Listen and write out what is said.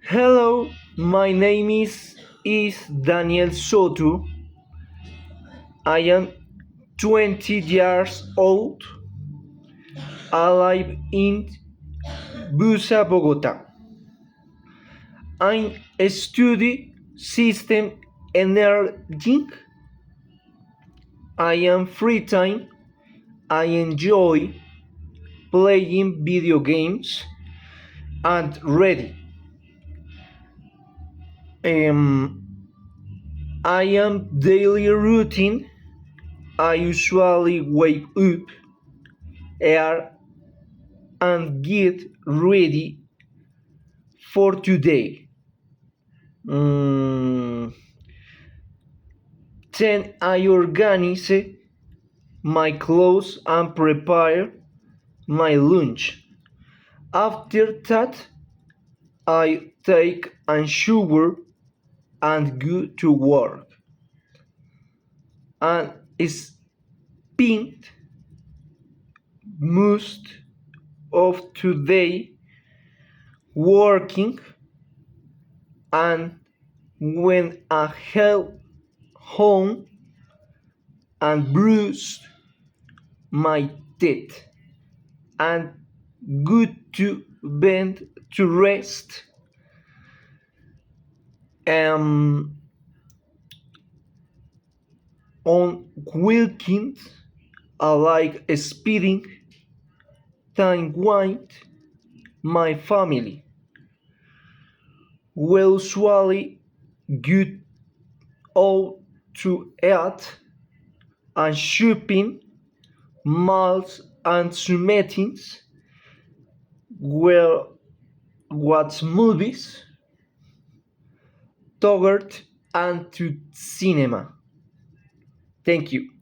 Hello, my name is Daniel Soto. I am 20 years old. I live in Busa, Bogota. I study system engineering. I am free time. I enjoy playing video games and reading. Um, I am daily routine. I usually wake up, air, and get ready for today. Mm, then I organize my clothes and prepare my lunch. After that, I take a shower and go to work. And spend most of today working, and when I get home and bruise my teeth and good to bed to rest. Um, on weekends, I like spending time with my family. We usually go out to eat and shopping malls and meetings where watch movies, toward and to cinema. Thank you.